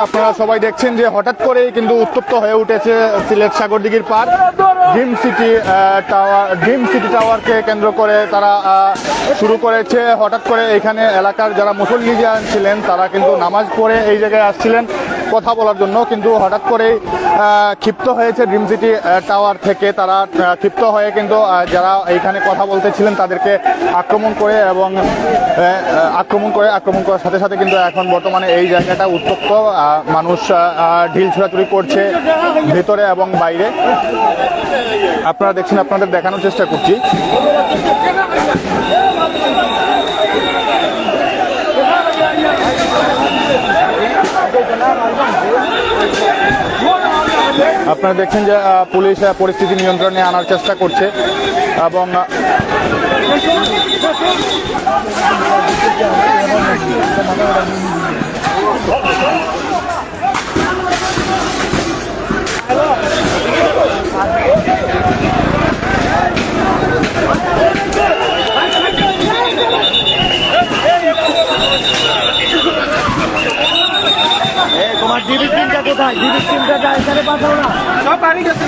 আপনারা সবাই দেখছেন যে হঠাৎ করেই কিন্তু উত্তপ্ত হয়ে উঠেছে সিলেট সাগরদিঘির পার। ড্রিম সিটি টাওয়ারকে কেন্দ্র করে তারা শুরু করেছে। হঠাৎ করে এখানে এলাকার যারা মুসল্লিয়ান ছিলেন তারা কিন্তু নামাজ পড়ে এই জায়গায় আসছিলেন কথা বলার জন্য, কিন্তু হঠাৎ করেই ক্ষিপ্ত হয়েছে ড্রিম সিটি টাওয়ার থেকে। তারা ক্ষিপ্ত হয়ে কিন্তু যারা এইখানে কথা বলতেছিলেন তাদেরকে আক্রমণ করে এবং আক্রমণ করার সাথে সাথে কিন্তু এখন বর্তমানে এই জায়গাটা উত্তপ্ত। মানুষ ঢিল ছোড়াছুড়ি করছে ভেতরে এবং বাইরে। আপনারা দেখছেন, আপনাদের দেখানোর চেষ্টা করছি। আপনারা দেখছেন যে পুলিশ পরিস্থিতি নিয়ন্ত্রণে আনার চেষ্টা করছে এবং তোমার ডিবি টিমটা কোথায়? ডিবি টিমটা এখানে পাঠাও না, সব বাড়ি গেছে।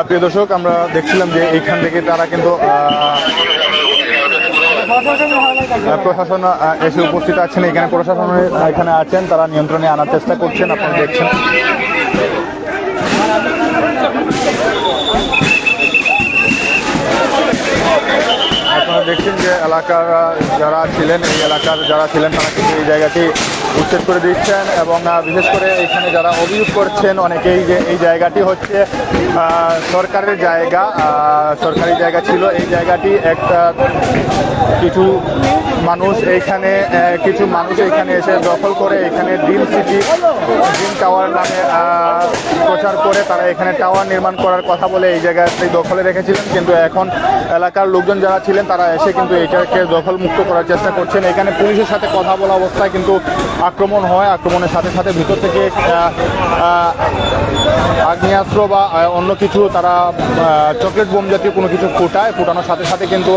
প্রিয় দর্শক, আমরা দেখছিলাম যে এইখান থেকে তারা কিন্তু প্রশাসন এসে উপস্থিত আছেন। এখানে প্রশাসন এখানে আছেন, তারা নিয়ন্ত্রণে আনার চেষ্টা করছেন। আপনারা দেখছেন আপনারা দেখছেন যে এলাকার যারা ছিলেন তারা কিন্তু এই জায়গাটি উচ্ছেদ করে দিচ্ছেন এবং বিশেষ করে এখানে যারা অভিযোগ করছেন অনেকেই যে এই জায়গাটি হচ্ছে সরকারি জায়গা ছিল। এই জায়গাটি একটা কিছু মানুষ এইখানে এসে দখল করে এখানে ড্রিম টাওয়ার নামে প্রচার করে তারা এখানে টাওয়ার নির্মাণ করার কথা বলে এই জায়গাটি দখলে রেখেছিলেন। কিন্তু এখন এলাকার লোকজন যারা ছিলেন তারা এসে কিন্তু এটাকে দখলমুক্ত করার চেষ্টা করছেন। এখানে পুলিশের সাথে কথা বলা অবস্থায় কিন্তু আক্রমণ হয়। আক্রমণের সাথে সাথে ভিতর থেকে আগ্নেয়াস্ত্র বা অন্য কিছু তারা চকলেট বোম জাতীয় কোনো কিছু ফুটানোর সাথে সাথে কিন্তু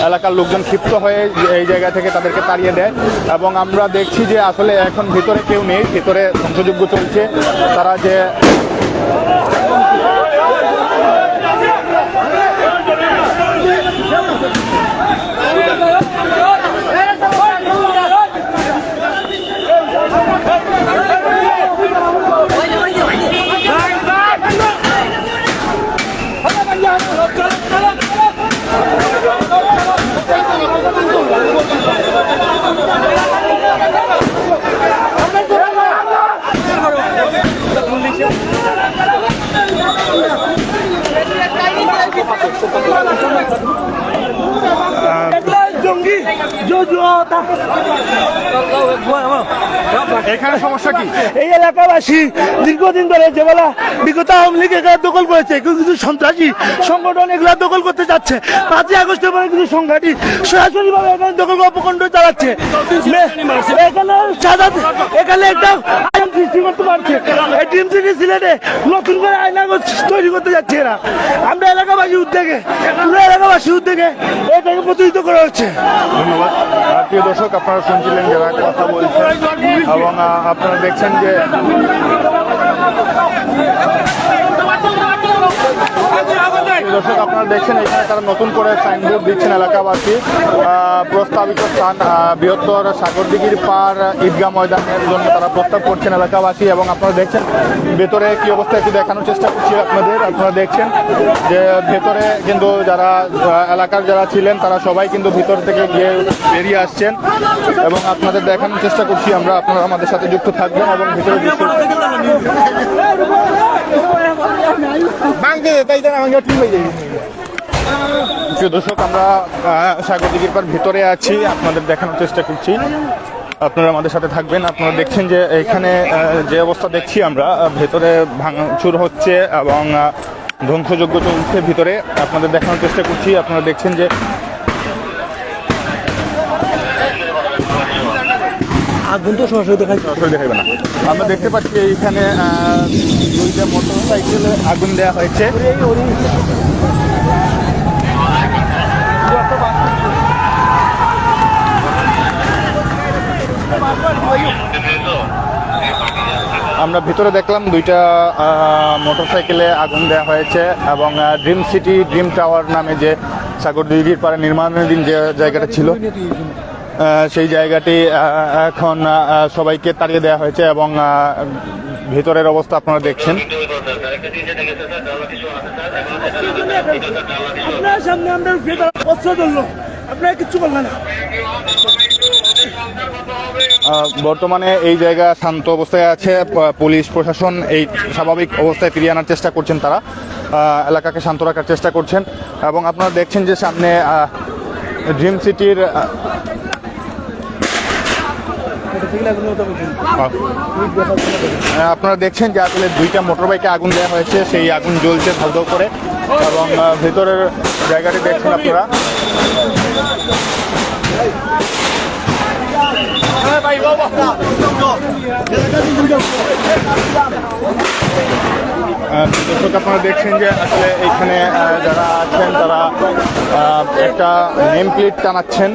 এলাকার লোকজন ক্ষিপ্ত হয়ে এই জায়গা থেকে তাদেরকে তাড়িয়ে দেয় এবং আমরা দেখছি যে আসলে এখন ভিতরে কেউ নেই, ভিতরে ধ্বংসযজ্ঞ চলছে। তারা যে এখানে সমস্যা কি? এই এলাকাবাসী দীর্ঘদিন ধরে যেগুলা বিগত আওয়ামী লীগ এগুলা দখল করেছে, কিছু সন্ত্রাসী সংগঠন এগুলা দখল করতে যাচ্ছে। 5ই আগস্টের পরে কিছু সংগঠন সরাসরি ভাবে এখানে দখল অপকণ্ড চালাচ্ছে। এখানে একটা আইন সৃষ্টি করতে পারছে। এই ড্রিম সিটি সিলেটে নতুন করে আইন তৈরি করতে যাচ্ছে এরা। আমরা এলাকাবাসীর উদ্যোগে এটাকে প্রতিহিত করা হচ্ছে। ধন্যবাদ। প্রিয় দর্শক, আপনারা শুনছিলেন যারা কথা বলছেন এবং আপনারা দেখছেন যে দর্শক আপনারা দেখছেন এখানে তারা নতুন করে সাইনবোর্ড দিচ্ছেন এলাকাবাসী। প্রস্তাবিত স্থান বৃহত্তর সাগরদিঘির পার ঈদগাহ ময়দানের জন্য তারা প্রস্তাব করছেন এলাকাবাসী এবং আপনারা দেখছেন ভেতরে কি অবস্থা একটু দেখানোর চেষ্টা করছি আপনাদের। আপনারা দেখছেন যে ভেতরে কিন্তু এলাকার যারা ছিলেন তারা সবাই কিন্তু ভিতর থেকে গিয়ে বেরিয়ে আসছেন এবং আপনাদের দেখানোর চেষ্টা করছি আমরা। আপনারা আমাদের সাথে যুক্ত থাকবেন এবং ভিতরে প্রিয় দর্শক, আমরা সাগরদিঘির পার ভিতরে আছি, আপনাদের দেখানোর চেষ্টা করছি। আপনারা আমাদের সাথে থাকবেন। আপনারা দেখছেন যে এখানে যে অবস্থা দেখছি আমরা, ভেতরে ভাঙচুর হচ্ছে এবং ধ্বংসযজ্ঞ চলছে ভিতরে। আপনাদের দেখানোর চেষ্টা করছি। আপনারা দেখছেন যে আগুন তো সরাসরি দেখাই সরাসরি দেখাইবে না। আমরা দেখতে পাচ্ছি এইখানে দুইটা মোটর সাইকেলে আগুন দেওয়া হয়েছে। আমরা ভিতরে দেখলাম দুইটা মোটরসাইকেলে আগুন দেওয়া হয়েছে এবং ড্রিম সিটি ড্রিম টাওয়ার নামে যে সাগরদিঘির পাড়ে নির্মাণাধীন যে জায়গাটা ছিল সেই জায়গাটি এখন সবাইকে তাড়িয়ে দেওয়া হয়েছে এবং ভিতরের অবস্থা আপনারা দেখছেন। আপনার সামনে আমরা অস্ত্র ধরলো, আপনারা কিচ্ছু বললেন না। বর্তমানে এই জায়গা শান্ত অবস্থায় আছে। পুলিশ প্রশাসন এই স্বাভাবিক অবস্থায় ফিরিয়ে আনার চেষ্টা করছেন, তারা এলাকাকে শান্ত রাখার চেষ্টা করছেন এবং আপনারা দেখছেন যে সামনে ড্রিম সিটির আপনারা দেখছেন যে আসলে দুইটা মোটরবাইকে আগুন দেওয়া হয়েছে, সেই আগুন জ্বলছে ধাউ করে এবং ভেতরের জায়গাটি দেখছেন আপনারা। দর্শক আপনারা দেখছেন যে আসলে এইখানে যারা আছেন তারা একটা নেম প্লেট টানাচ্ছেন।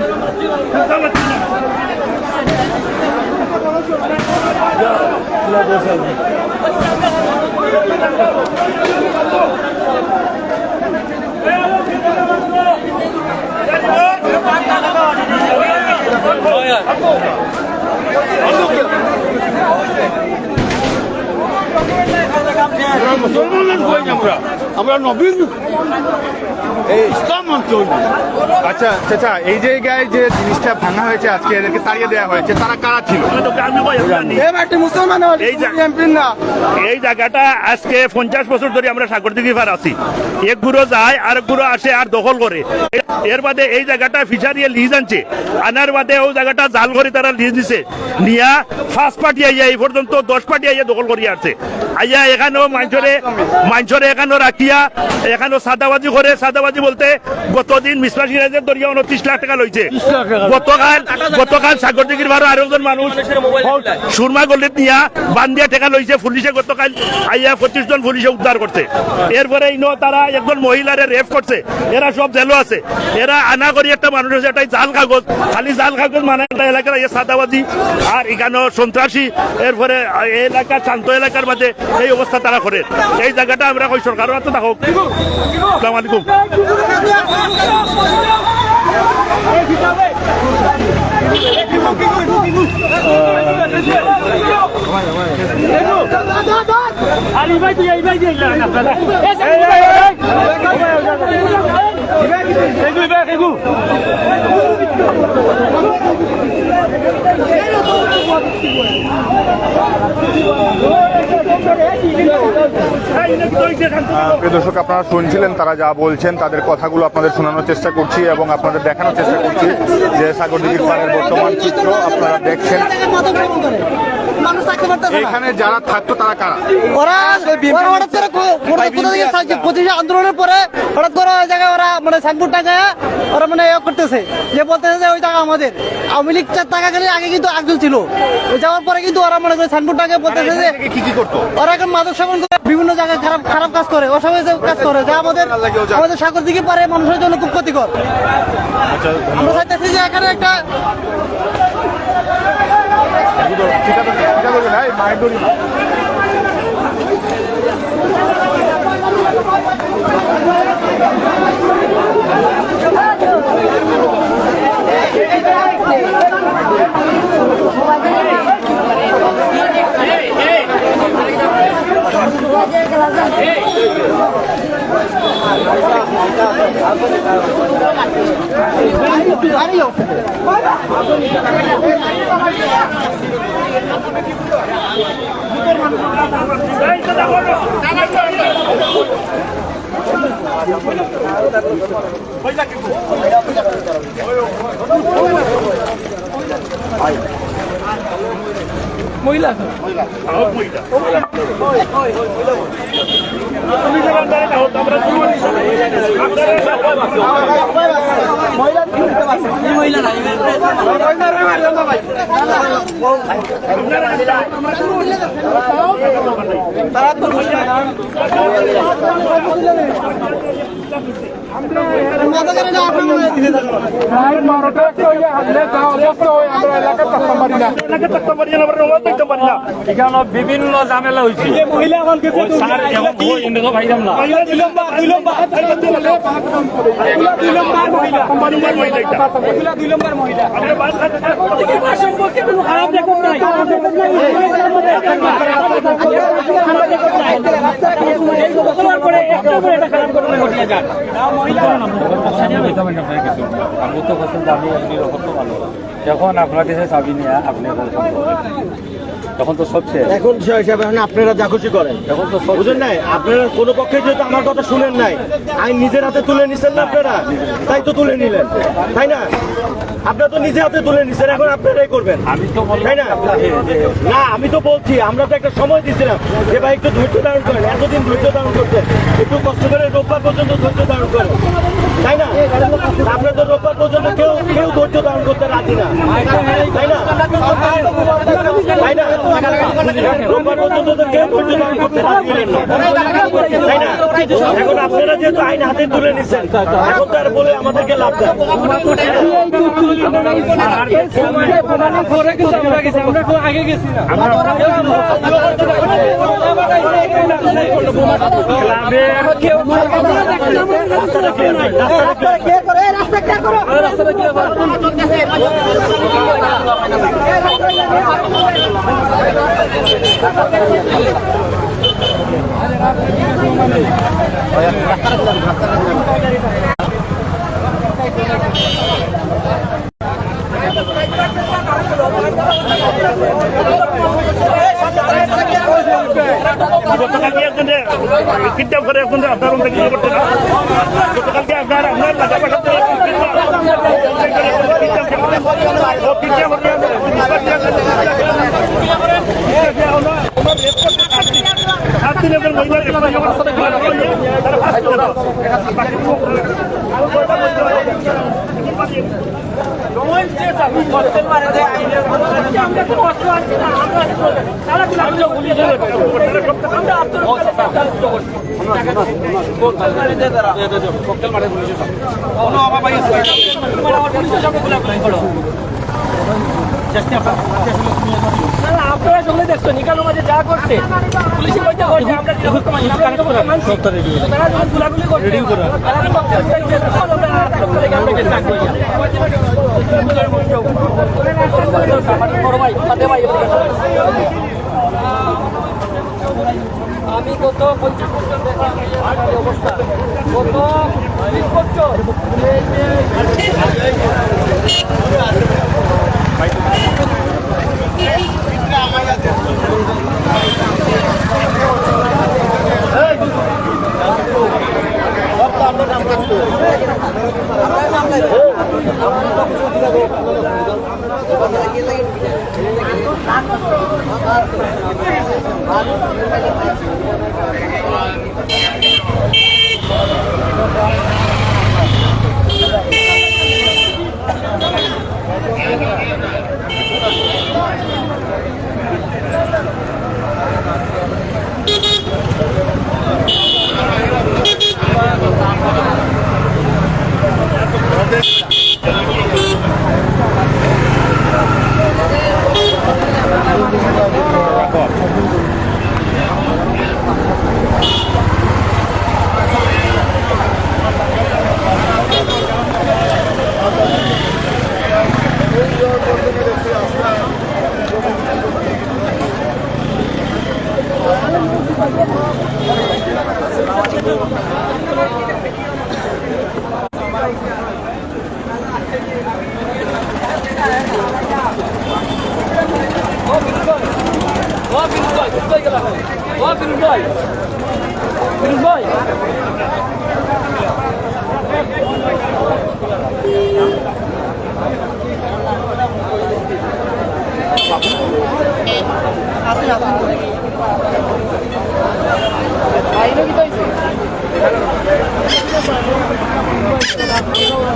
আমরা নবীন ইসলাম অঞ্চল। আচ্ছা চাচা, এই জায়গায় যে জিনিসটা ভাঙা হয়েছে আজকে, এদেরকে তাড়িয়ে দেওয়া হয়েছে, তারা কারা ছিল? এই জায়গাটা আজকে 50 বছর ধরে আমরা সাগরদিঘি পার আছি। এক গুঁড়ো যায় আর এক গুঁড়ো আসে আর দখল করে। এর বাদে এই জায়গাটা ফিশারিয়ে লিজ আনছে, আনার বাদে ওই জায়গাটা জাল করে তারা লিজ দিছে, নিয়া 5 পার্টি আইয়া এই পর্যন্ত 10 পার্টি আইয়া দখল করিয়া আসছে। আইয়া এখানেও মাঞ্চরে এখানেও রাখিয়া এখানেও সাদাবাজি করে। সাদাবাজি বলতে গতদিন মিসবা সিরাজের দরিয়া 29 লাখ টাকা লইছে। গতকাল সাগরদিঘির ভাড়া আরো একজন মানুষ সুরমা গল্লিত নিয়া বান্দিয়া টাকা লইছে। পুলিশে গতকাল আইয়া 25 জন পুলিশে উদ্ধার করছে। এরপরে ইনো তারা একজন মহিলারে রেপ করছে। এরা সব জেলও আছে। এরা আনা করি একটা মানুষ আছে, এটাই জাল কাগজ, খালি জাল কাগজ মানে একটা এলাকার সাদাবাজি আর এখানেও সন্ত্রাসী। এরপরে এলাকা শান্ত এলাকার মাঝে এই অবস্থা তারা করে। এই জায়গাটা আমরা কই সরকারের হাতে থাকুক। আসসালামু আলাইকুম। দর্শক আপনারা শুনছিলেন তারা যা বলছেন, তাদের কথাগুলো আপনাদের শোনানোর চেষ্টা করছি এবং আপনাদের দেখানোর চেষ্টা করছি যে সাগরদিঘির পাড়ের বর্তমান চিত্র আপনারা দেখছেন। এখানে যারা থাকতো তারা কারা? ওরা হঠাৎ করে আন্দোলনের পরে হঠাৎ করে ওই জায়গায় ওরা মানে সাইনবোর্ড টাকা ওরা মানে করতেছে, যে বলতেছে যে ওই জায়গা আমাদের। আওয়ামী লীগ টাকা গেলে আগে কিন্তু একজন ছিল, যাওয়ার পরে কিন্তু ওরা মনে করে সাইনবোর্ড টাকা বলতেছে যে কি করতো ওরা এখন মাদক সেবন করে বিভিন্ন জায়গায় খারাপ কাজ করে, অসহায় কাজ করে, যা আমাদের সাগরদিঘি পারে মানুষের জন্য খুব ক্ষতিকর। আমরা চাইতেছি যে এখানে একটা মহিলা মহিলা বিভিন্ন ঝামেলা হয়েছে যখন আপনার কাছে চাবি নিয়ে আপনি তখন তো সব শেষ। এখন বিষয় হিসাবে আপনারা যা খুশি করেন, এখন তো বুঝেন নাই আপনারা কোনো পক্ষে যেহেতু আমার কথা শুনেন নাই, আইন নিজের হাতে তুলে নিছেন না আপনারা, তাই তো তুলে নিলেন, তাই না? আপনারা তো নিজে হাতে তুলে নিছেন, এখন আপনারাই করবেন, আমি তো তাই না? না, আমি তো বলছি আমরা তো একটা সময় দিচ্ছিলাম যে ভাই একটু ধৈর্য ধারণ করেন, এতদিন ধৈর্য ধারণ করতেন, একটু কষ্ট করে রোববার পর্যন্ত ধৈর্য ধারণ করেন, তাই না? আপনারা তো রোববার পর্যন্ত কেউ কেউ ধৈর্য ধারণ করতে রাজি না, তাই না? তাই না? রোববার পর্যন্ত তো কেউ ধৈর্য ধারণ করতে রাজি হলেন না, তাই না? এখন আপনারা যেহেতু আইন হাতে তুলে নিচ্ছেন, এখন তো আর বলে আমাদেরকে লাভ দেয়। গতকালকে একজন কিডন্যাপ করে এখন আপনার রুম থেকে করতে না, গতকালকে আপনার টাকা পাঠাতে আপনারা সঙ্গে দেখছো নিকালো মাঝে যা করছে পুলিশে কইতে করছে আমরা গুলাগুলি করছে আমি কত 50 বছর অবস্থা কত 20 বছর বাইরে কি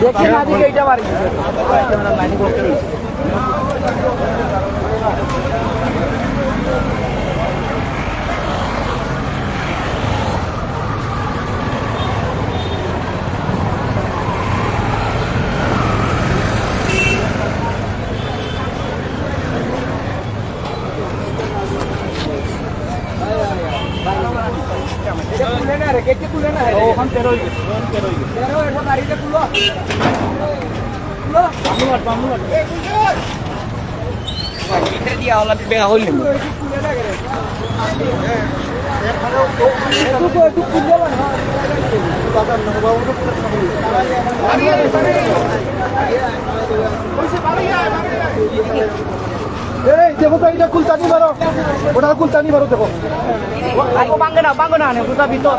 দেখি না দিকে এইটা বাড়ি দেখো তো এটা কুলতানি মারো, ওটা কুলতানি মারো দেখো। বাঙ্গো না কোথা ভিতর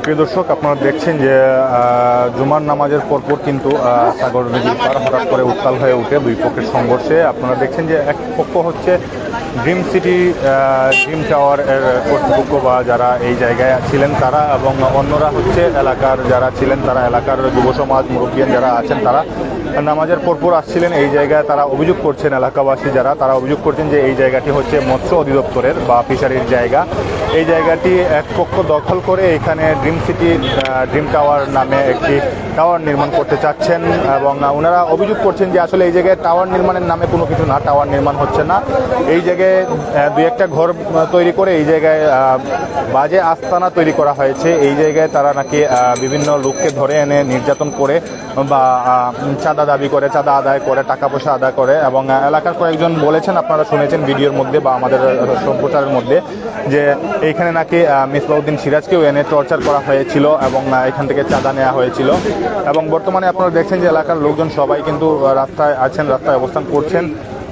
প্রিয় দর্শক, আপনারা দেখছেন যে জুমার নামাজের পরপর কিন্তু সাগর নদীর পার হঠাৎ করে উত্তাল হয়ে উঠে দুই পক্ষের সংঘর্ষে। আপনারা দেখছেন যে এক পক্ষ হচ্ছে ড্রিম সিটি ড্রিম টাওয়ার এর কর্তৃপক্ষ বা যারা এই জায়গায় ছিলেন তারা, এবং অন্যরা হচ্ছে এলাকার যারা ছিলেন তারা, এলাকার যুব সমাজ মুরব্বিয়ান যারা আছেন তারা নামাজের পরপর আসছিলেন এই জায়গায়। তারা অভিযোগ করছেন, এলাকাবাসী যারা তারা অভিযোগ করছেন যে এই জায়গাটি হচ্ছে মৎস্য অধিদপ্তরের বা ফিশারির জায়গা। এই জায়গাটি এক পক্ষ দখল করে এখানে ড্রিম সিটি ড্রিম টাওয়ার নামে একটি টাওয়ার নির্মাণ করতে চাচ্ছেন, এবং ওনারা অভিযোগ করছেন যে আসলে এই জায়গায় টাওয়ার নির্মাণের নামে কোনো কিছু না, টাওয়ার নির্মাণ হচ্ছে না। এই জায়গায় দুই একটা ঘর তৈরি করে এই জায়গায় বাজে আস্তানা তৈরি করা হয়েছে। এই জায়গায় তারা নাকি বিভিন্ন লোককে ধরে এনে নির্যাতন করে বা চাঁদা দাবি করে, চাঁদা আদায় করে, টাকা পয়সা আদায় করে। এবং এলাকার কয়েকজন বলেছেন, আপনারা শুনেছেন ভিডিওর মধ্যে বা আমাদের সম্প্রচারের মধ্যে, যে এইখানে নাকি মিসবাউদ্দিন সিরাজকেও এনে টর্চার করা হয়েছিল এবং এখান থেকে চাঁদা নেওয়া হয়েছিল। এবং বর্তমানে আপনারা দেখছেন যে এলাকার লোকজন সবাই কিন্তু রাস্তায় আছেন, রাস্তায় অবস্থান করছেন।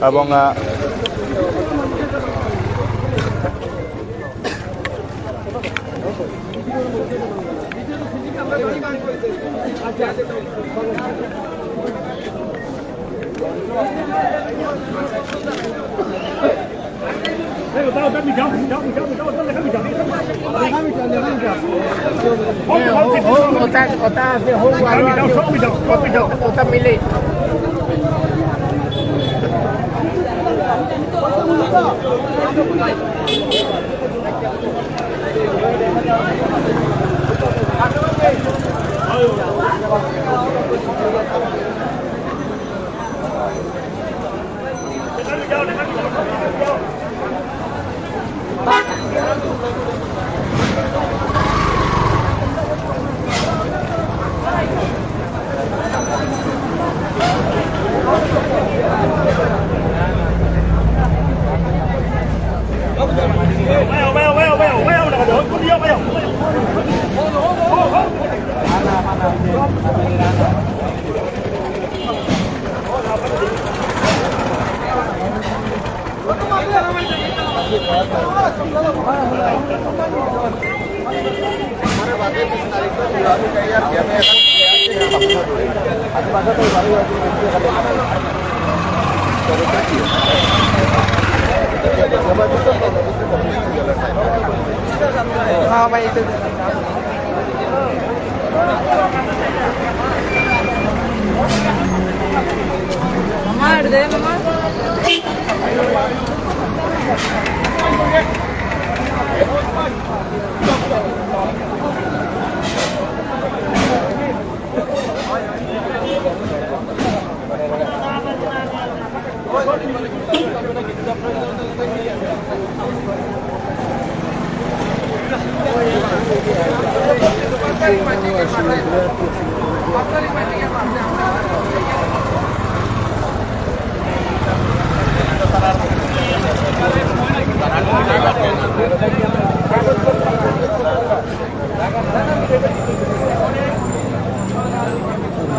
এবং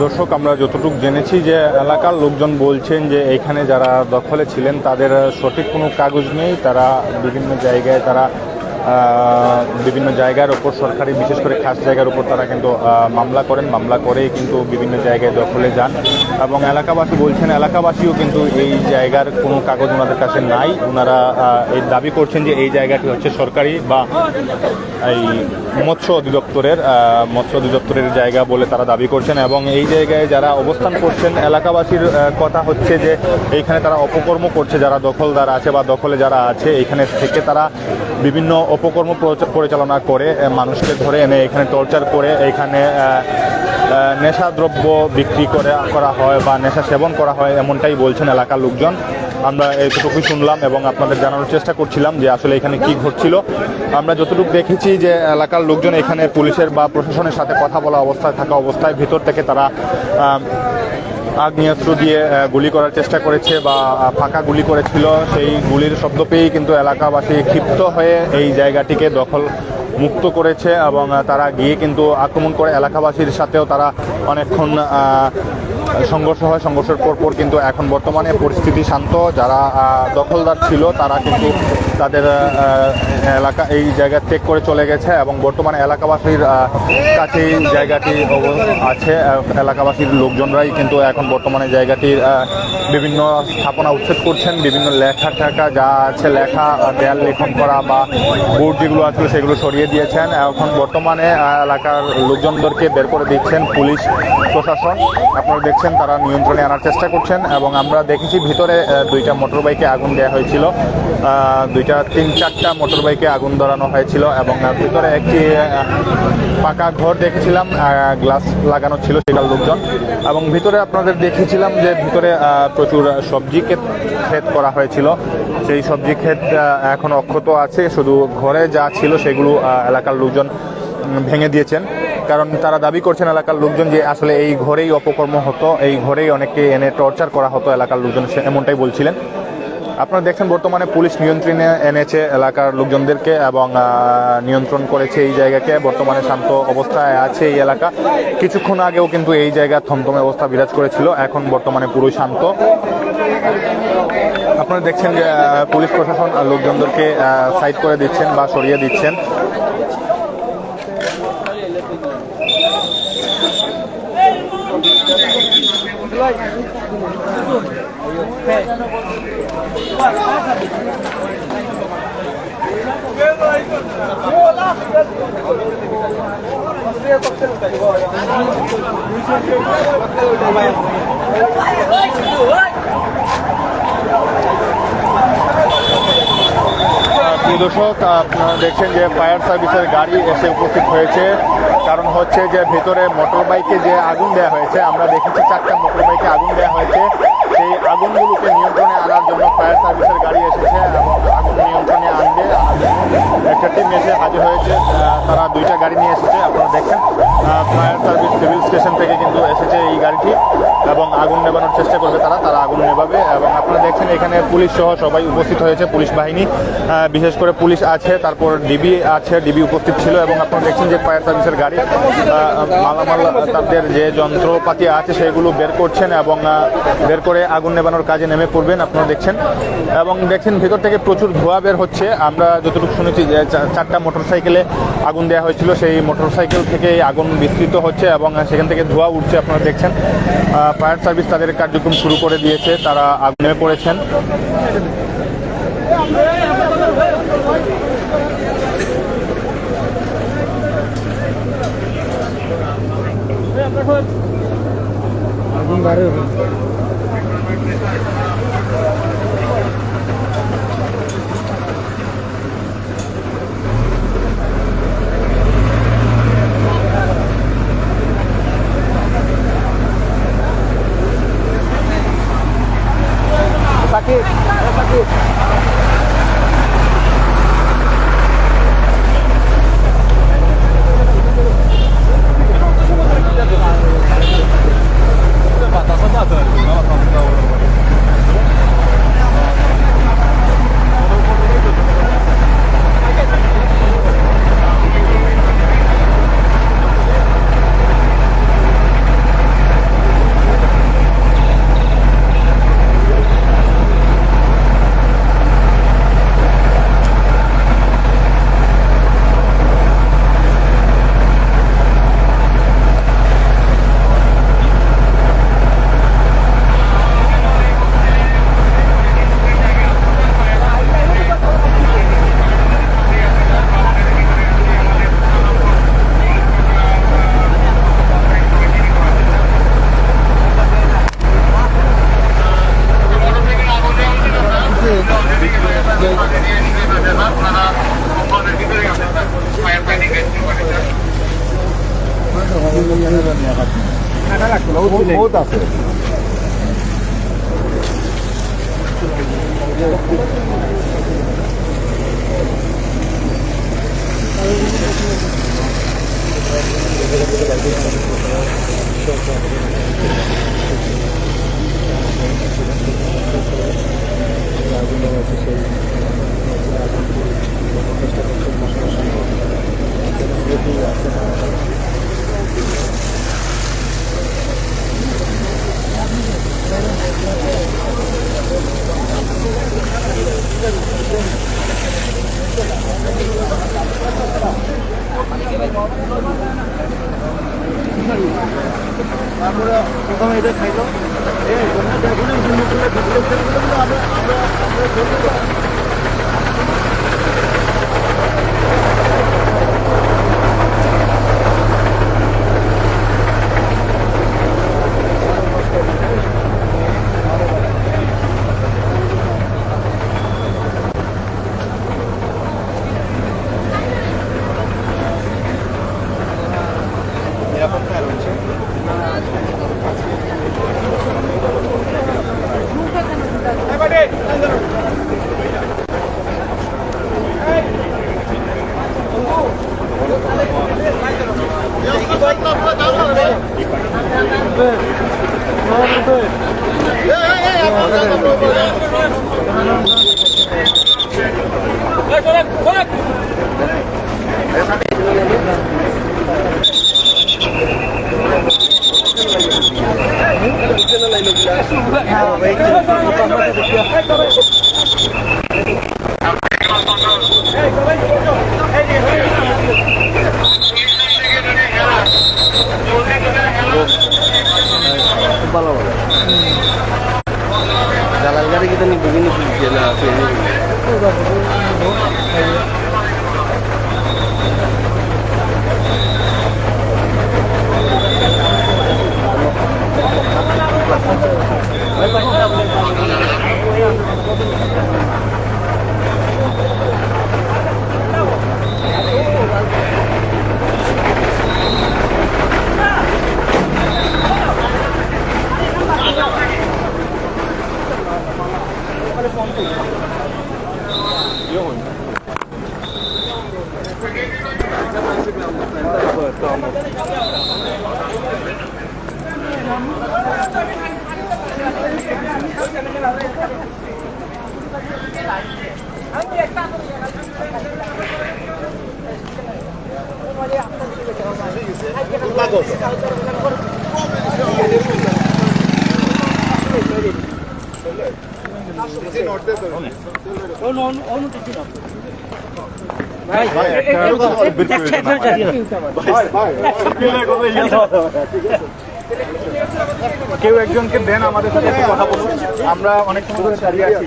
দর্শক, আমরা যতটুকু জেনেছি যে এলাকার লোকজন বলছেন যে এখানে যারা দখলে ছিলেন তাদের সঠিক কোনো কাগজ নেই। তারা বিভিন্ন জায়গায় বিভিন্ন জায়গার ওপর সরকারি, বিশেষ করে খাস জায়গার উপর তারা কিন্তু মামলা করেন। মামলা করেই কিন্তু বিভিন্ন জায়গায় দখলে যান এবং এলাকাবাসী বলছেন, এলাকাবাসীও কিন্তু এই জায়গার কোনো কাগজ ওনাদের কাছে নাই। ওনারা এই দাবি করছেন যে এই জায়গাটি হচ্ছে সরকারি বা এই মৎস্য অধিদপ্তরের জায়গা বলে তারা দাবি করছেন। এবং এই জায়গায় যারা অবস্থান করছেন, এলাকাবাসীর কথা হচ্ছে যে এইখানে তারা অপকর্ম করছে, যারা দখলদার আছে বা দখলে যারা আছে এইখানে থেকে তারা বিভিন্ন অপকর্ম পরিচালনা করে, মানুষকে ধরে এনে এখানে টর্চার করে, এখানে নেশাদ্রব্য বিক্রি করা হয় বা নেশা সেবন করা হয়, এমনটাই বলছেন এলাকার লোকজন। আমরা এইটুকুই শুনলাম এবং আপনাদের জানানোর চেষ্টা করছিলাম যে আসলে এখানে কি ঘটছিল। আমরা যতটুকু দেখেছি যে এলাকার লোকজন এখানে পুলিশের বা প্রশাসনের সাথে কথা বলা অবস্থায় ভিতর থেকে তারা আগ্নেয়াস্ত্র দিয়ে গুলি করার চেষ্টা করেছে বা ফাঁকা গুলি করেছিল। সেই গুলির শব্দ পেয়েই কিন্তু এলাকাবাসী ক্ষিপ্ত হয়ে এই জায়গাটিকে দখল মুক্ত করেছে এবং তারা গিয়ে কিন্তু আক্রমণ করে। এলাকাবাসীর সাথেও তারা অনেকক্ষণ সংঘর্ষ হয়। সংঘর্ষের পর কিন্তু এখন বর্তমানে পরিস্থিতি শান্ত। যারা দখলদার ছিল তারা কিন্তু তাদের এলাকা এই জায়গা ত্যাগ করে চলে গেছে এবং বর্তমানে এলাকাবাসীর কাছেই জায়গাটি আছে। এলাকাবাসীর লোকজনরাই কিন্তু এখন বর্তমানে জায়গাটির বিভিন্ন স্থাপনা উচ্ছেদ করছেন। বিভিন্ন লেখা ঠেকা যা আছে, লেখা দেয়াল লেখন করা বা বোর্ড যেগুলো আছে সেগুলো সরিয়ে দিয়েছেন। এখন বর্তমানে এলাকার লোকজনদেরকে বের করে দিচ্ছেন পুলিশ প্রশাসন। আপনারা দেখছেন তারা নিয়ন্ত্রণে আনার চেষ্টা করছেন এবং আমরা দেখেছি ভিতরে দুইটা মোটর বাইকে আগুন দেওয়া হয়েছিল, তিন চারটা মোটর বাইকে আগুন ধরানো হয়েছিল এবং ভিতরে একটি পাকা ঘর দেখেছিলাম, গ্লাস লাগানো ছিল সেটার লোকজন। এবং ভিতরে আপনাদের দেখেছিলাম যে ভিতরে প্রচুর সবজি ক্ষেত করা হয়েছিল। সেই সবজি ক্ষেত এখন অক্ষত আছে, শুধু ঘরে যা ছিল সেগুলো এলাকার লোকজন ভেঙে দিয়েছেন। কারণ তারা দাবি করছেন এলাকার লোকজন যে আসলে এই ঘরেই অপকর্ম হতো, এই ঘরেই অনেককে এনে টর্চার করা হতো এলাকার লোকজন, এমনটাই বলছিলেন। আপনারা দেখছেন বর্তমানে পুলিশ নিয়ন্ত্রণে এনেছে এলাকার লোকজনদেরকে এবং নিয়ন্ত্রণ করেছে এই জায়গাকে। বর্তমানে শান্ত অবস্থায় আছে এই এলাকা। কিছুক্ষণ আগেও কিন্তু এই জায়গা থমথমে অবস্থা বিরাজ করেছিল, এখন বর্তমানে পুরোই শান্ত। আপনারা দেখছেন যে পুলিশ প্রশাসন লোকজনদেরকে সাইড করে দিচ্ছেন বা সরিয়ে দিচ্ছেন। দর্শক, আপনারা দেখছেন যে ফায়ার সার্ভিসের গাড়ি এসে উপস্থিত হয়েছে। কারণ হচ্ছে যে ভেতরে মোটর বাইকে যে আগুন দেওয়া হয়েছে, আমরা দেখেছি 4টা মোটর বাইকে আগুন দেওয়া হয়েছে। সেই আগুনগুলোকে নিয়ন্ত্রণে আনার জন্য ফায়ার সার্ভিসের গাড়ি এসেছে এবং আগুন নিয়ন্ত্রণে আনবে একটা টিম এসে হাজির হয়েছে। তারা 2টা গাড়ি নিয়ে এসেছে। আপনারা দেখছেন ফায়ার সার্ভিস সিভিল স্টেশন থেকে কিন্তু এসেছে এই গাড়িটি এবং আগুন নেভানোর চেষ্টা করবে তারা আগুন নেভাবে। এবং আপনারা দেখছেন এখানে পুলিশ সহ সবাই উপস্থিত হয়েছে, পুলিশ বাহিনী, বিশেষ করে পুলিশ আছে, তারপর ডিবি আছে, ডিবি উপস্থিত ছিল। এবং আপনারা দেখছেন যে ফায়ার সার্ভিসের গাড়ি মালামাল তাদের যে যন্ত্রপাতি আছে সেগুলো বের করছেন এবং বের করে আগুন নেভানোর কাজে নেমে পড়বেন। আপনারা দেখছেন এবং দেখছেন ভেতর থেকে প্রচুর ধোঁয়া বের হচ্ছে। আমরা যতটুকু শুনেছি যে 4টা মোটরসাইকেলে আগুন দেওয়া হয়েছিল, সেই মোটরসাইকেল থেকে আগুন বিস্তৃত হচ্ছে এবং সেখান থেকে ধোঁয়া উঠছে। আপনারা দেখছেন ফায়ার সার্ভিস তাদের কার্যক্রম শুরু করে দিয়েছে, তারা আগুন নেমে পড়েছেন। বহুত আছে। কেউ একজনকে দেন আমাদের সাথে একটু কথা বলুন, আমরা অনেক সময় ধরে দাঁড়িয়ে আছি।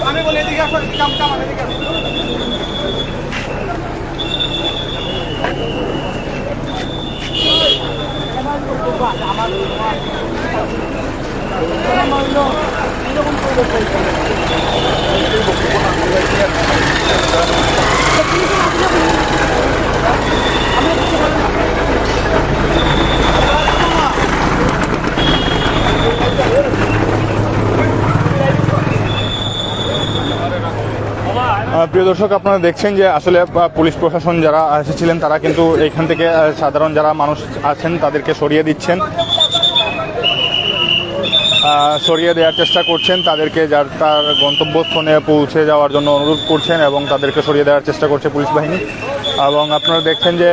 আমি বলি এদিকে আসো, কাম এদিকে আসো। প্রিয় দর্শক, আপনারা দেখছেন যে আসলে পুলিশ প্রশাসন যারা এসেছিলেন তারা কিন্তু এখান থেকে সাধারণ যারা মানুষ আছেন তাদেরকে সরিয়ে দিচ্ছেন, সরিয়ে দেওয়ার চেষ্টা করছেন, তাদেরকে যার তার গন্তব্যস্থলে পৌঁছে যাওয়ার জন্য অনুরোধ করছেন এবং তাদেরকে সরিয়ে দেওয়ার চেষ্টা করছে পুলিশ বাহিনী। এবং আপনারা দেখছেন যে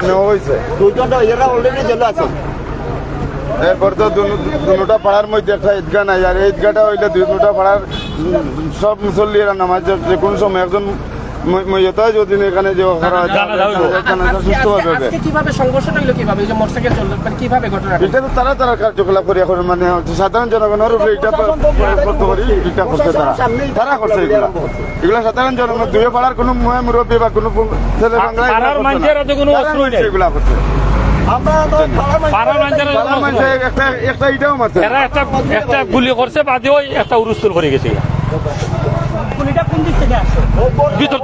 নেওয়া হয়েছে এরপর তো দুটা পাড়ার মধ্যে একটা ঈদগাহ নাই, আর এই ঈদগাহটা হইলে দুটা পাড়ার সব মুসল্লিরা নামাজ যে কোনো সময় একজন যদি এখানে যে সুস্থ হবে। আজকে কিভাবে সংঘর্ষটা হলো, কিভাবে এই যে মোটরসাইকেল চললো, মানে কিভাবে ঘটনা? এটা তো তারা কার্যকলাপ করে এখন মানে সাধারণ জনগণের উপরে এটা করতে পারি, এটা করছে তারা করছে এগুলা সাধারণ জনগণ দুয়ে পাড়ার কোনো মুরব্বী বা কোনো ছেলে এগুলা করছে। একটা এটাও মারছে, একটা গুলি করছে বাদেও একটা উরুস্তুল করে গেছে গুলিটা কোন দিক থেকে আসছে? ভিতর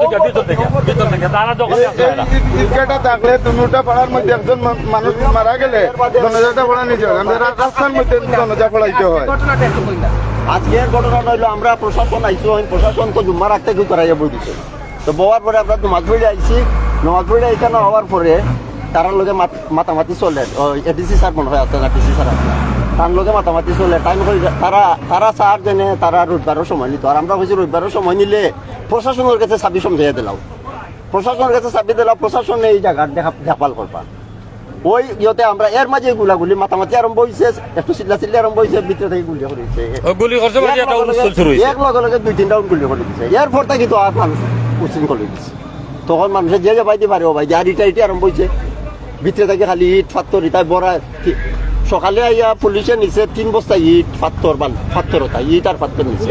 থেকে তারা দখলে আছে এরা। ঈদগাহটা থাকলে দুটা পাড়ার মধ্যে একজন মানুষ মারা গেলে জনজাটা পড়া নিতে হয়, রাস্তার মধ্যে জনজা পড়াইতে হয়। ঘটনাটা একটু বললাম। আজকের ঘটনা হইলো আমরা প্রশাসন আইসি, প্রশাসনকে জুম্মা রাখতে কেউ করাইয়া বই দিচ্ছে। তো বওয়ার পরে আমরা নমাজ পড়ে আইসি, নমাজ পড়ে এখানে হওয়ার পরে তার লগে মাতামাতি চলে, এডিসি স্যার মনে হয় আছে না, ডিসি স্যার আছে, তার লগে মাতামাতি চলে। টাইম হয়ে তারা স্যার জেনে তারা রোববারও সময় নিত, আর আমরা হয়েছি রোববারও সময় নিলে প্রশাসনের কাছে চাবি সমঝাইয়া দিলাম, প্রশাসনের কাছে চাবি দিলাম, প্রশাসন এই জায়গার দেখাপাল করবা। ওই ইয়েতে আমরা এর মাঝে গুলাগুলি মাতামাতি আরম্ভ হয়েছে, একটু চিল্লি আরম্ভ হয়েছে, ভিতরে থেকে গুলি করেছে, গুলি করছে মানে একটা উরুস্তুল শুরু হইছে। এক লগে 2-3 রাউন্ড গুলি করে দিচ্ছে। এরপর থেকে তো আর মানুষ উশৃঙ্খল হয়ে গেছে। তখন মানুষের যে বাইতে পারে ও ভাই আর ইটা আরম্ভ হয়েছে, ভিতরে থেকে খালি ইট পাথর ইটাই বড়া। সকালে আইয়া পুলিশে নিচে 3 বস্তা ইট পাথর ওটা ইট আর পাথর নিচ্ছে,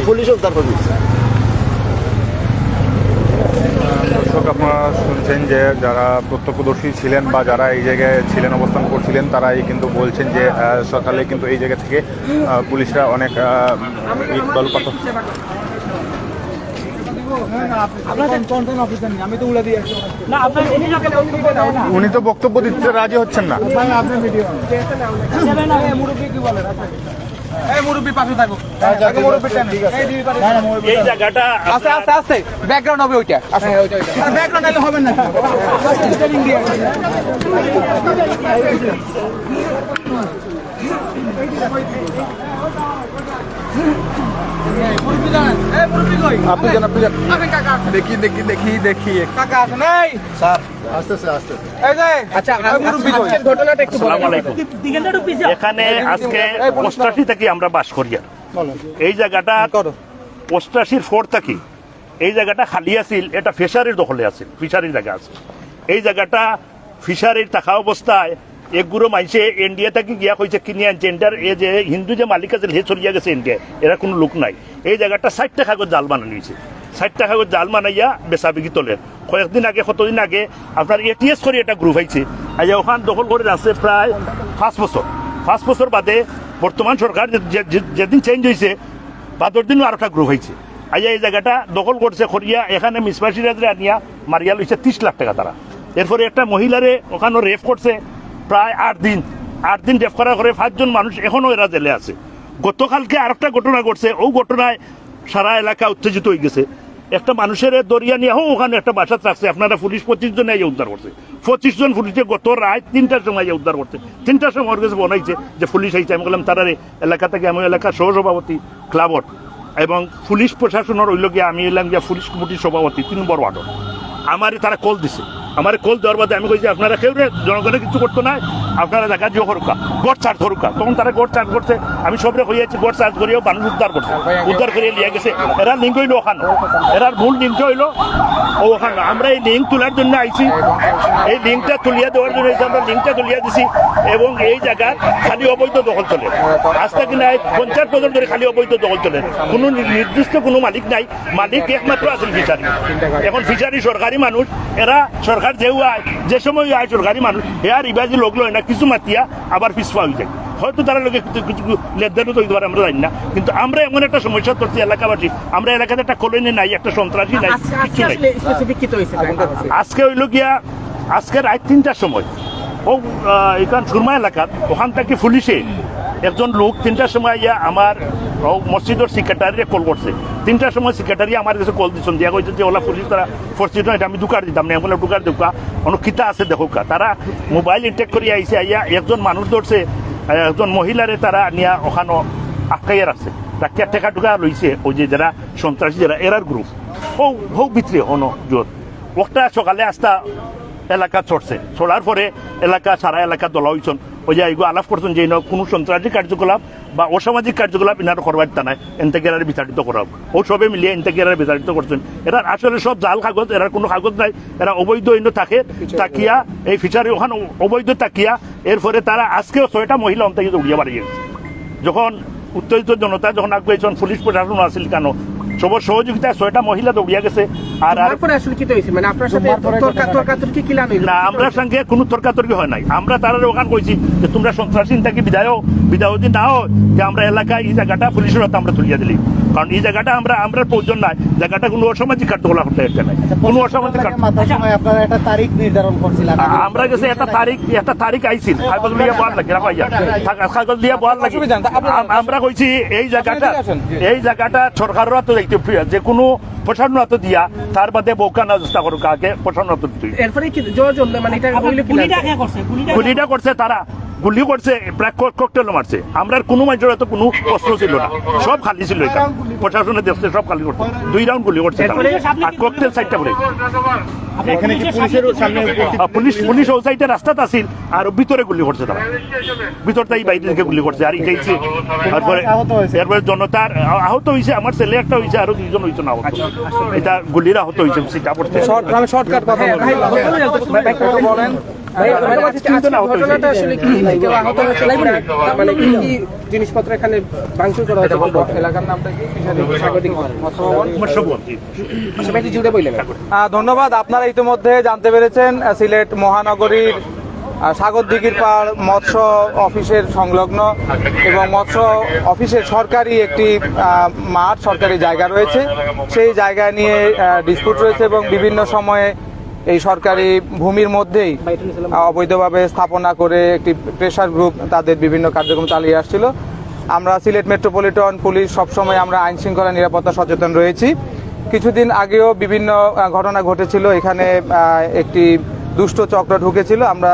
পুলিশে উদ্ধার করে নিচ্ছে। দর্শক, আপনারা শুনছেন যে যারা প্রত্যক্ষদর্শী ছিলেন বা যারা এই জায়গায় ছিলেন, অবস্থান করছিলেন, তারাই কিন্তু বলছেন যে সকালে কিন্তু এই জায়গা থেকে পুলিশরা অনেক ইট বালু পাথর। না আপনার এই জায়গায় উনি তো বক্তব্য দিতে রাজি হচ্ছেন না। মুরব্বী কি বলে? এই জায়গাটা আস্তে ব্যাকগ্রাউন্ড হবে ওইটা, ব্যাকগ্রাউন্ড হবে না। আপনি জান দেখি কাকা আছে নাই স্যার, আস্তে আস্তে। আচ্ছা আজকের ঘটনাটা একটু বলেন। আসসালামু আলাইকুম। এখানে আজকে 88 থেকে আমরা বাস করি। এই জায়গাটা 88 ফোর থাকি, এই জায়গাটা খালি আছিল, এটা ফিশারির দখলে আছে, ফিশারির জায়গা আছে। এই জায়গাটা ফিশারির থাকা অবস্থায় একগুলো মানুষে ইন্ডিয়া থেকে গিয়া কইছে কিনে আনছে। ইন্ডিয়ার এই যে হিন্দু যে মালিক আছে হে চলিয়া গেছে ইন্ডিয়া, এরা কোনো লোক নাই। এই জায়গাটা 60 কাগজ জাল বানানো হয়েছে, 60 কাগজ জাল বানাইয়া বেচাবিকি তোলের। কয়েকদিন আগে, কতদিন আগে আপনার এটিএস করে একটা গ্রুপ আইছে, আজ ওখান দখল করে আছে প্রায় 5 বছর বাদে বর্তমান সরকার যেদিন চেঞ্জ হয়েছে 5 দিনও আর একটা গ্রুপ হয়েছে। আজ এই জায়গাটা দখল করছে করিয়া এখানে মিসবাসিরাজরে আনিয়া মারিয়া লইছে 30 লাখ টাকা তারা। এরপরে একটা মহিলারে ওখানে রেপ করছে প্রায় 8 দিন রেপ করার পরে 5 জন মানুষ এখনো এরা জেলে আছে। গতকালকে আর একটা ঘটনা ঘটছে, ও ঘটনায় সারা এলাকা উত্তেজিত হয়ে গেছে। একটা মানুষের দরিয়া নিয়ে ওখানে একটা বাসা রাখছে, আপনারা পুলিশ 25 জন উদ্ধার করছে। 25 জন পুলিশে গত রাত 3টার সময় উদ্ধার করছে। 3টার সময় ওর কাছে বনাইছে যে পুলিশ আইছে। আমি বললাম তারারে এলাকা থেকে, আমি এলাকার সহসভাপতি ক্লাবর এবং পুলিশ প্রশাসনের হইল গিয়ে, আমি এলাম গিয়া পুলিশ কমিটির সভাপতি 3 নম্বর ওয়ার্ডর। আমারে তারা কল দিছে, আমার কল দেওয়ার বাদে আমি কইছি আপনারা কেউ জনগণের কিছু করতো না, আপনারা দেখা দিও করুকা, গড় চার্জ করুকা। তখন তারা গড় চার্জ করছে, আমি সবরে কইয়াছি গড় চার্জ করিও মানুষ উদ্ধার করছে, উদ্ধার করিয়ে লিয়ে গেছে। এরা লিঙ্ক হইলো ওখানে, এরার মূল লিঙ্ক হইলো ওখানে। আমরা এই লিঙ্ক তোলার জন্য আইছি, এই লিঙ্কটা তুলিয়া দেওয়ার জন্য আমরা লিঙ্কটা তুলিয়া দিছি। এবং এই জায়গার খালি অবৈধ দখল চলে, আজকে কিনা 50 বছর ধরে খালি অবৈধ দখল চলে। কোনো নির্দিষ্ট কোনো মালিক নাই, মালিক একমাত্র আছেন ফিশারি। এখন ফিশারি সরকারি মানুষ, এরা সরকার যে সময় আয় সরকারি মানুষ, এর ইবাজি লোক লয় না, কিছু মাতিয়া আবার পিছপা হয়ে যায়। হয়তো তারা লোকে কিছু লেনদেনও তৈরি পারে আমরা জানি না, কিন্তু আমরা এমন একটা সমস্যা করছি এলাকাবাসী, আমরা এলাকাতে একটা কলোনি নাই, একটা সন্ত্রাসী নাই, কিছু নাই। আজকে হইল গিয়া আজকে রাত 3টার সময় ও এখান সুরমা এলাকার ওখান থেকে পুলিশে একজন লোক 3টার সময় ইয়া আমার মসজিদের সেক্রেটারি কল করছে। 3টার সময় সেক্রেটারি আমার কাছে কল দিচ্ছেন, দিয়া কইছে যে ওলা পুলিশ তারা ফোর্সিড এটা আমি ঢুকার দিতাম না, বলে ঢুকার ঢুকা অনেক খিতা আছে দেখো কা। তারা মোবাইল ইনটেক করে আইসে, আইয়া একজন মানুষ ধরছে, একজন মহিলারে তারা নিয়ে ওখানে আটকাইয়া রাখছে, তাকে টেকা টুকা লইছে ওই যে যারা সন্ত্রাসী যারা এরার গ্রুপ হোক ভিতরে হনো জোর। ওটা সকালে আস্তা এলাকা চড়ছে, চড়ার পরে এলাকা সারা এলাকা দলা হয়েছেন, ওই যে এগুলো আলাপ করছেন যে কোনো সন্ত্রাসী কার্যকলাপ বা অসামাজিক কার্যকলাপ এনার করবার তা নাই, এনতে এরা বিতাড়িত করা ও সবে মিলিয়ে এনতে এরা বিতাড়িত করছেন। এরা আসলে সব জাল কাগজ, এরা কোনো কাগজ নাই, এরা অবৈধ অন্য থাকে তাকিয়া এই ফিচারে ওখানে অবৈধ তাকিয়া। এরপরে তারা আজকেও 6টা মহিলা অন্তকে উড়িয়ে বাড়িয়ে গেছে। যখন উত্তেজিত জনতা যখন আগুয়েছেন, পুলিশ প্রশাসন আসিল কেন সবার সহযোগিতায় 6টা মহিলা দৌড়িয়া গেছে। আর আসলে কি হয়েছে, মানে আপনার সাথে তর্কাতর্কি কি লাগাই না, আমরা সঙ্গে কোনো তর্কাতর্কি হয় নাই। আমরা তারা ওখান কইছি যে তোমরা সন্ত্রাসী থেকে বিদায় যদি না হয় যে আমরা এলাকায় এই জায়গাটা পুলিশের হাতে আমরা তুলিয়া দিলি, কারণ এই জায়গাটা আমরা প্রয়োজন নাই, জায়গাটা কোনো অসামাজিক কার্যকলাপ করতে একটা নাই, কোনো অসামাজিক আপনারা একটা তারিখ নির্ধারণ করছিলেন, আমরা গেছে একটা তারিখ আইছিল কাগজ লিয়া বল লাগে না ভাইয়া, কাগজ লিয়া বল লাগে। আমরা কইছি এই জায়গাটা সরকারের হাতে দেখতে যে কোনো প্রশাসন হাতে দিয়া তার বাদে বৌকানা চেষ্টা করুক, আগে প্রশাসন হাতে দিতে। এরপরে কি জোর মানে এটা গুলিটা করছে তারা, গুলি করছে, প্রায় ককটেল মারছে। আমরা কোনো মানুষের হয়তো কোনো প্রশ্ন ছিল না, সব খালি ছিল, এটা প্রশাসনের দেখছে সব খালি করছে। 2 রাউন্ড গুলি করছে আর ককটেল সাইডটা করে। এখানে কি পুলিশের সামনে পুলিশ ও সাইডে রাস্তাতে আসিল আর ভিতরে গুলি করছে, তারা ভিতরটাই বাইরে থেকে গুলি করছে। আর এটাইছে এরপরে জনতার আহত হয়েছে, আমার ছেলে একটা হয়েছে, আরো 2জন হয়েছে না আহত। এটা গুলির আহত হয়েছে, সেটা পড়ছে। শর্টকাট কথা বলেন। ঘটনাটা আসলে কি, কেউ আহত হয়েছে মানে কি কি জিনিসপত্র এখানে ভাঙচুর করা হয়েছে? এলাকার নামটা কি? সবাইকে জুড়ে বললেন। ধন্যবাদ। আপনারা ইতিমধ্যে জানতে পেরেছেন সিলেট মহানগরীর সাগরদিঘির পাড় মৎস্য অফিসের সংলগ্ন এবং মৎস্য অফিসের সরকারি একটি মাঠ, সরকারি জায়গা রয়েছে, সেই জায়গা নিয়ে ডিসপিউট রয়েছে এবং বিভিন্ন সময়ে এই সরকারি ভূমির মধ্যেই অবৈধভাবে স্থাপনা করে একটি প্রেসার গ্রুপ তাদের বিভিন্ন কার্যক্রম চালিয়ে আসছিল। আমরা সিলেট মেট্রোপলিটন পুলিশ সবসময় আমরা আইন শৃঙ্খলা নিরাপত্তা সচেতন রয়েছি। কিছুদিন আগেও বিভিন্ন ঘটনা ঘটেছিল, এখানে একটি দুষ্ট চক্র ঢুকেছিল, আমরা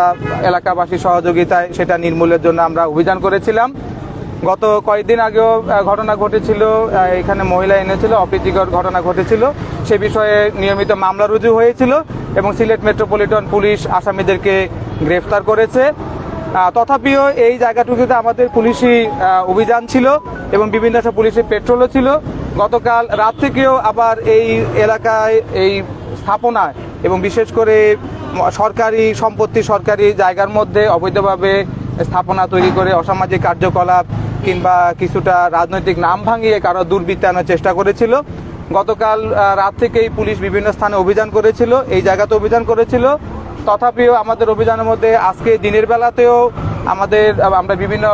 এলাকাবাসীর সহযোগিতায় সেটা নির্মূলের জন্য আমরা অভিযান করেছিলাম। গত কয়েকদিন আগেও ঘটনা ঘটেছিল, এখানে মহিলা এনেছিল, অপ্রীতিকর ঘটনা ঘটেছিল, সে বিষয়ে নিয়মিত মামলা রুজু হয়েছিল এবং সিলেট মেট্রোপলিটন পুলিশ আসামিদেরকে গ্রেফতার করেছে। তথাপিও এই জায়গাটুকুতে আমাদের পুলিশি অভিযান ছিল এবং বিভিন্ন পুলিশের পেট্রোলও ছিল। গতকাল রাত থেকেও আবার এই এলাকায় এই স্থাপনায় এবং বিশেষ করে সরকারি সম্পত্তি, সরকারি জায়গার মধ্যে অবৈধভাবে স্থাপনা তৈরি করে অসামাজিক কার্যকলাপ কিংবা কিছুটা রাজনৈতিক নাম ভাঙিয়ে কারো দুর্বৃত্তায়নের চেষ্টা করেছিল। গতকাল রাত থেকেই পুলিশ বিভিন্ন স্থানে অভিযান করেছিল, এই জায়গাতে অভিযান করেছিল। তথাপিও আমাদের অভিযানের মধ্যে আজকে দিনের বেলাতেও আমরা বিভিন্ন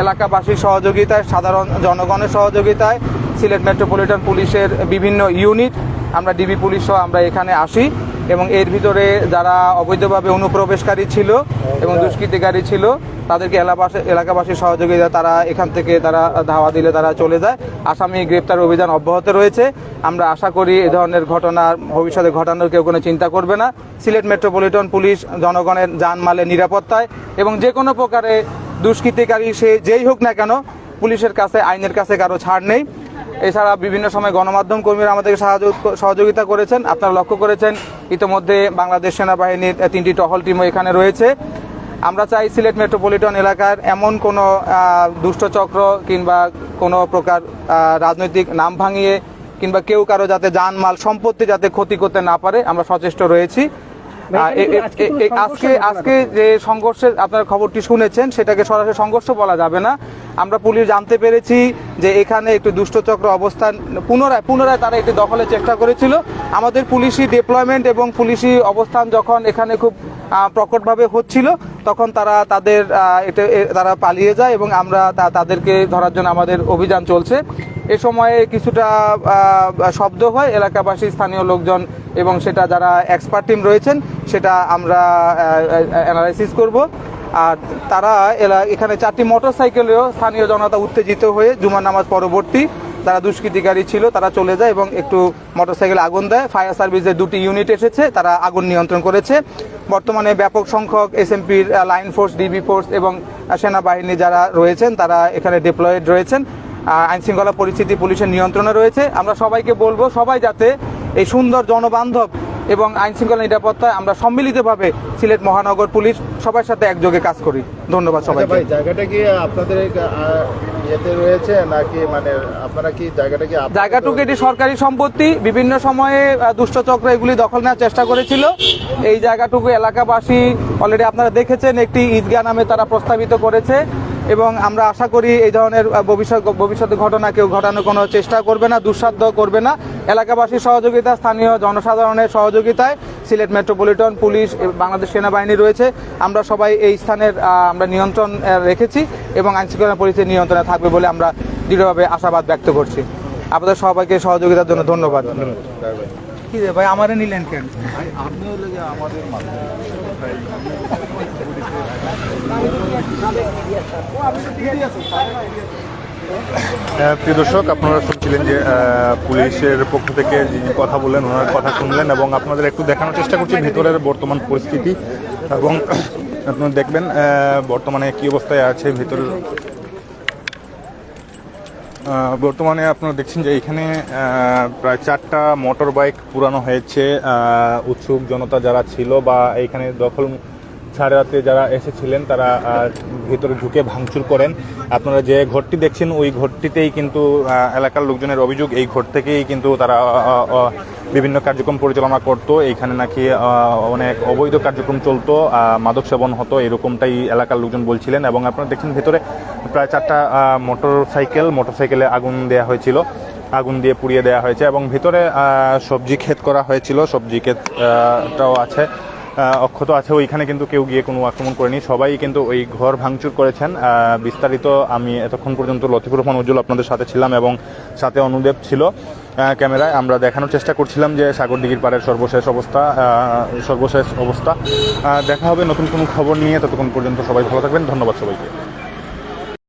এলাকাবাসীর সহযোগিতায়, সাধারণ জনগণের সহযোগিতায়, সিলেট মেট্রোপলিটন পুলিশের বিভিন্ন ইউনিট, আমরা ডিবি পুলিশ সহ আমরা এখানে আসি এবং এর ভিতরে যারা অবৈধভাবে অনুপ্রবেশকারী ছিল এবং দুষ্কৃতিকারী ছিল তাদেরকে এলাকাবাসীর সহযোগিতা তারা এখান থেকে তারা ধাওয়া দিলে তারা চলে যায়। আসামি গ্রেপ্তার অভিযান অব্যাহত রয়েছে। আমরা আশা করি এ ধরনের ঘটনা ভবিষ্যতে ঘটানোর কেউ কোনো চিন্তা করবে না। সিলেট মেট্রোপলিটন পুলিশ জনগণের জানমালের নিরাপত্তায় এবং যে কোনো প্রকারে দুষ্কৃতিকারী সে যেই হোক না কেন, পুলিশের কাছে, আইনের কাছে কারো ছাড় নেই। এছাড়া বিভিন্ন সময় গণমাধ্যম কর্মীরা আমাদেরকে সহযোগিতা করেছেন। আপনারা লক্ষ্য করেছেন ইতিমধ্যে বাংলাদেশ সেনাবাহিনীর 3টি টহল টিমও এখানে রয়েছে। আমরা চাই সিলেট মেট্রোপলিটন এলাকার এমন কোনো দুষ্টচক্র কিংবা কোনো প্রকার রাজনৈতিক নাম ভাঙিয়ে কিংবা কেউ কারো যাতে জানমাল সম্পত্তি যাতে ক্ষতি করতে না পারে, আমরা সচেষ্ট রয়েছি। আজকে যে সংঘর্ষের আপনারা খবরটি শুনেছেন, সেটাকে সরাসরি সংঘর্ষ বলা যাবে না। আমরা পুলিশ জানতে পেরেছি যে এখানে একটি দুষ্টচক্র অবস্থান পুনরায় তারা একটি দখলের চেষ্টা করেছিল। আমাদের পুলিশি ডিপ্লয়মেন্ট এবং পুলিশি অবস্থান যখন এখানে খুব প্রকটভাবে হচ্ছিল, তখন তারা তারা পালিয়ে যায় এবং আমরা তাদেরকে ধরার জন্য আমাদের অভিযান চলছে। এ সময়ে কিছুটা শব্দ হয়, এলাকাবাসী, স্থানীয় লোকজন এবং সেটা যারা এক্সপার্ট টিম রয়েছেন সেটা আমরা অ্যানালাইসিস করব। আর তারা এখানে 4টি মোটরসাইকেলেও স্থানীয় জনতা উত্তেজিত হয়ে জুমার নামাজ পরবর্তী যারা দুষ্কৃতিকারী ছিল তারা চলে যায় এবং একটু মোটরসাইকেল আগুন দেয়। ফায়ার সার্ভিসের 2টি ইউনিট এসেছে, তারা আগুন নিয়ন্ত্রণ করেছে। বর্তমানে ব্যাপক সংখ্যক এসএমপির লাইন ফোর্স, ডিবি ফোর্স এবং সেনাবাহিনী যারা রয়েছেন তারা এখানে ডিপ্লয়েড রয়েছেন। আইনশৃঙ্খলা পরিস্থিতি পুলিশের নিয়ন্ত্রণে রয়েছে। আমরা সবাইকে বলবো সবাই যাতে এই সুন্দর জনবান্ধব এবং আইনশৃঙ্খলা নিরাপত্তায় আমরা সম্মিলিতভাবে সিলেট মহানগর পুলিশ সবার সাথে একযোগে কাজ করি। ধন্যবাদ সবাইকে। ভাই, জায়গাটা কি আপনাদের ইয়েতে রয়েছে নাকি মানে আপনারা কি জায়গাটা কি জায়গাটুকু এটি সরকারি সম্পত্তি। বিভিন্ন সময়ে দুষ্টচক্র এগুলি দখল নেওয়ার চেষ্টা করেছিল। এই জায়গাটুকু এলাকাবাসী অলরেডি আপনারা দেখেছেন একটি ঈদগাহ নামে তারা প্রস্তাবিত করেছে এবং আমরা আশা করি এই ধরনের ভবিষ্যতে ঘটনা কেউ ঘটানোর কোনো চেষ্টা করবে না, দুঃসাধ্য করবে না। এলাকাবাসীর সহযোগিতা, স্থানীয় জনসাধারণের সহযোগিতায় সিলেট মেট্রোপলিটন পুলিশ, বাংলাদেশ সেনাবাহিনী রয়েছে, আমরা সবাই এই স্থানের আমরা নিয়ন্ত্রণ রেখেছি এবং আইনশৃঙ্খলা পরিস্থিতি নিয়ন্ত্রণে থাকবে বলে আমরা দৃঢ়ভাবে আশাবাদ ব্যক্ত করছি। আপনাদের সবাইকে সহযোগিতার জন্য ধন্যবাদ। কি রে ভাই, আমারে নিলেন কেন? আপনি হলে যে আমাদের প্রিয় দর্শক, আপনারা শুনছিলেন যে পুলিশের পক্ষ থেকে যিনি কথা বললেন ওনার কথা শুনলেন এবং আপনাদের একটু দেখানোর চেষ্টা করছি ভিতরের বর্তমান পরিস্থিতি এবং আপনারা দেখবেন বর্তমানে কী অবস্থায় আছে ভিতরের। বর্তমানে আপনারা দেখছেন যে এখানে প্রায় 4টা মোটর বাইক পুরানো হয়েছে। উৎসুক জনতা যারা ছিল বা এইখানে দখল সাড়ে রাতে যারা এসেছিলেন তারা ভিতরে ঢুকে ভাঙচুর করেন। আপনারা যে ঘরটি দেখছেন ওই ঘরটিতেই কিন্তু এলাকার লোকজনের অভিযোগ এই ঘর থেকেই কিন্তু তারা বিভিন্ন কার্যক্রম পরিচালনা করত। এইখানে নাকি অনেক অবৈধ কার্যক্রম চলতো, মাদক সেবন হতো, এরকমটাই এলাকার লোকজন বলছিলেন। এবং আপনারা দেখছেন ভেতরে প্রায় 4টা মোটরসাইকেলে আগুন দেওয়া হয়েছিল, আগুন দিয়ে পুড়িয়ে দেওয়া হয়েছে এবং ভিতরে সবজি ক্ষেত করা হয়েছিল, সবজি ক্ষেতটাও আছে, অক্ষত আছে। ওইখানে কিন্তু কেউ গিয়ে কোনো আক্রমণ করেনি, সবাই কিন্তু ওই ঘর ভাঙচুর করেছেন। বিস্তারিত আমি এতক্ষণ পর্যন্ত লতিফুর রহমান উজ্জ্বল আপনাদের সাথে ছিলাম এবং সাথে অনুদেব ছিল ক্যামেরায়। আমরা দেখানোর চেষ্টা করছিলাম যে সাগরদিঘির পাড়ের সর্বশেষ অবস্থা। দেখা হবে নতুন কোনো খবর নিয়ে, ততক্ষণ পর্যন্ত সবাই ভালো থাকবেন। ধন্যবাদ সবাইকে।